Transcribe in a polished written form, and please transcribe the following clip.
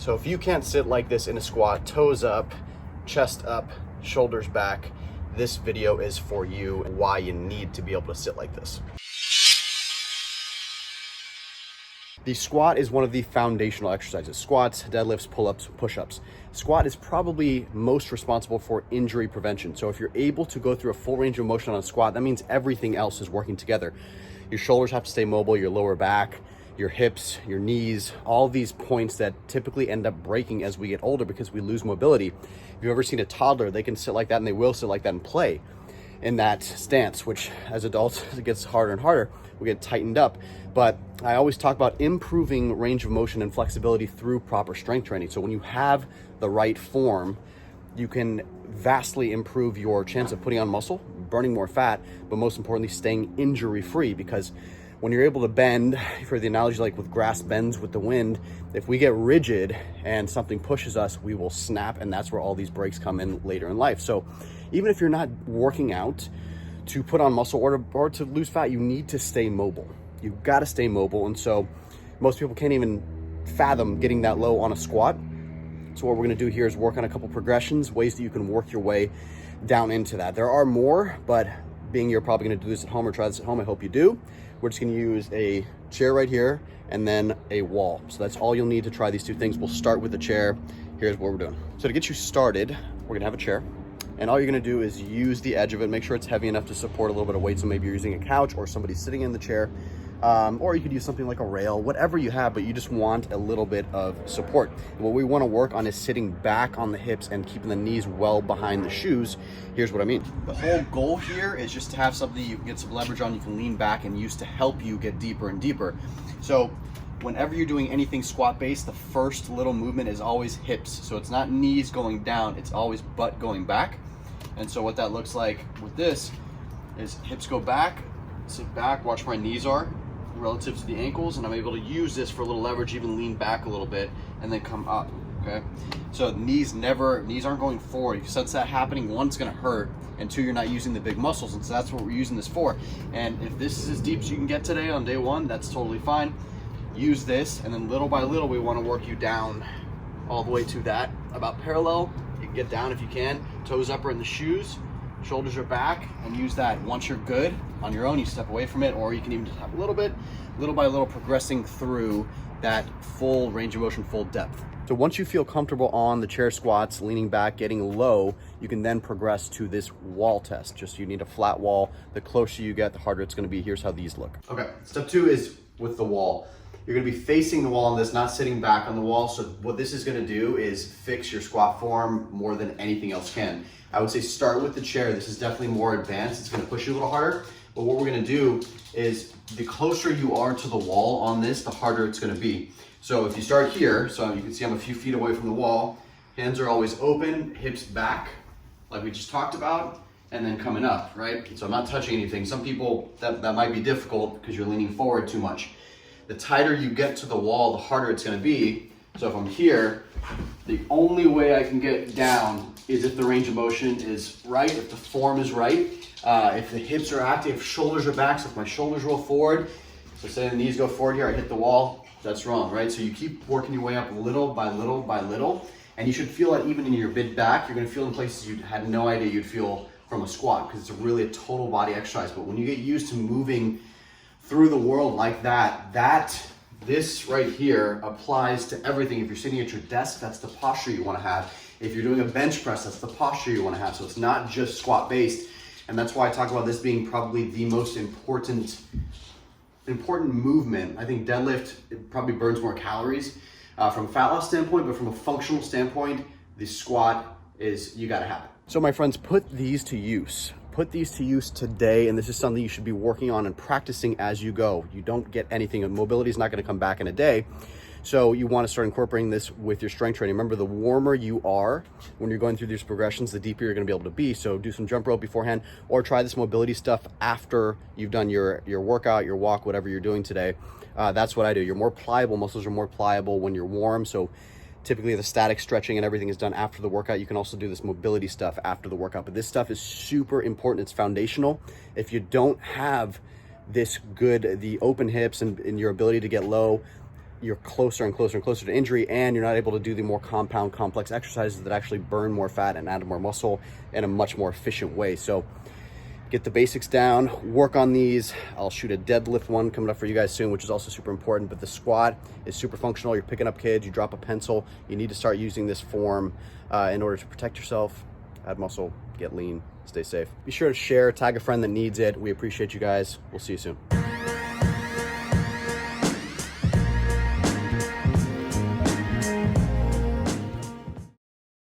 So if you can't sit like this in a squat, toes up, chest up, shoulders back, this video is for you, why you need to be able to sit like this. The squat is one of the foundational exercises. Squats, deadlifts, pull-ups, push-ups. Squat is probably most responsible for injury prevention. So if you're able to go through a full range of motion on a squat, that means everything else is working together. Your shoulders have to stay mobile, your lower back, your hips, your knees, all these points that typically end up breaking as we get older because we lose mobility. If you've ever seen a toddler, they can sit like that and they will sit like that and play in that stance, which as adults, it gets harder and harder. We get tightened up. But I always talk about improving range of motion and flexibility through proper strength training. So when you have the right form, you can vastly improve your chance of putting on muscle, burning more fat, but most importantly, staying injury-free, because when you're able to bend, for the analogy like with grass bends with the wind, if we get rigid and something pushes us, we will snap, and that's where all these breaks come in later in life. So even if you're not working out to put on muscle or to lose fat, you need to stay mobile. You've got to stay mobile. And so most people can't even fathom getting that low on a squat. So what we're going to do here is work on a couple progressions, ways that you can work your way down into that. There are more, but being you're probably going to do this at home or try this at home, I hope you do. We're just going to use a chair right here and then a wall. So that's all you'll need to try these two things. We'll start with the chair. Here's what we're doing. So to get you started, we're going to have a chair. And all you're gonna do is use the edge of it, make sure it's heavy enough to support a little bit of weight. So maybe you're using a couch or somebody's sitting in the chair, or you could use something like a rail, whatever you have, but you just want a little bit of support. And what we wanna work on is sitting back on the hips and keeping the knees well behind the shoes. Here's what I mean. The whole goal here is just to have something you can get some leverage on, you can lean back and use to help you get deeper and deeper. So whenever you're doing anything squat based, the first little movement is always hips. So it's not knees going down, it's always butt going back. And so what that looks like with this is hips go back, sit back, watch where my knees are relative to the ankles, and I'm able to use this for a little leverage, even lean back a little bit, and then come up, okay? So knees aren't going forward. If you sense that happening, one, it's gonna hurt, and two, you're not using the big muscles, and so that's what we're using this for. And if this is as deep as you can get today on day one, that's totally fine. Use this, and then little by little, we wanna work you down all the way to that, about parallel. You can get down if you can, toes up are in the shoes, shoulders are back, and use that. Once you're good on your own, you step away from it, or you can even just have a little bit, little by little, progressing through that full range of motion, full depth. So once you feel comfortable on the chair squats, leaning back, getting low, you can then progress to this wall test. Just you need a flat wall. The closer you get, the harder it's gonna be. Here's how these look. Okay, step two is with the wall. You're gonna be facing the wall on this, not sitting back on the wall. So what this is gonna do is fix your squat form more than anything else can. I would say start with the chair. This is definitely more advanced. It's gonna push you a little harder. But what we're gonna do is the closer you are to the wall on this, the harder it's gonna be. So if you start here, so you can see I'm a few feet away from the wall, hands are always open, hips back, like we just talked about, and then coming up, right? So I'm not touching anything. Some people, that might be difficult because you're leaning forward too much. The tighter you get to the wall, the harder it's gonna be. So if I'm here, the only way I can get down is if the range of motion is right, if the form is right, if the hips are active, if shoulders are back, so if my shoulders roll forward, so say the knees go forward here, I hit the wall, that's wrong, right? So you keep working your way up little by little by little, and you should feel that even in your mid back. You're gonna feel in places you had no idea you'd feel from a squat, because it's really a total body exercise. But when you get used to moving through the world like that, this right here applies to everything. If you're sitting at your desk, that's the posture you wanna have. If you're doing a bench press, that's the posture you wanna have. So it's not just squat based. And that's why I talk about this being probably the most important movement. I think deadlift, it probably burns more calories from a fat loss standpoint, but from a functional standpoint, the squat is, you gotta have it. So my friends, put these to use. Put these to use today, and this is something you should be working on and practicing as you go. You don't get anything, mobility is not gonna come back in a day. So you wanna start incorporating this with your strength training. Remember, the warmer you are when you're going through these progressions, the deeper you're gonna be able to be. So do some jump rope beforehand, or try this mobility stuff after you've done your workout, your walk, whatever you're doing today. That's what I do. You're more pliable, muscles are more pliable when you're warm. So typically the static stretching and everything is done after the workout. You can also do this mobility stuff after the workout, but this stuff is super important. It's foundational. If you don't have this good, the open hips and your ability to get low, you're closer and closer and closer to injury, and you're not able to do the more compound, complex exercises that actually burn more fat and add more muscle in a much more efficient way. So get the basics down, work on these. I'll shoot a deadlift one coming up for you guys soon, which is also super important, but the squat is super functional. You're picking up kids, you drop a pencil, you need to start using this form in order to protect yourself, add muscle, get lean, stay safe. Be sure to share, tag a friend that needs it. We appreciate you guys. We'll see you soon.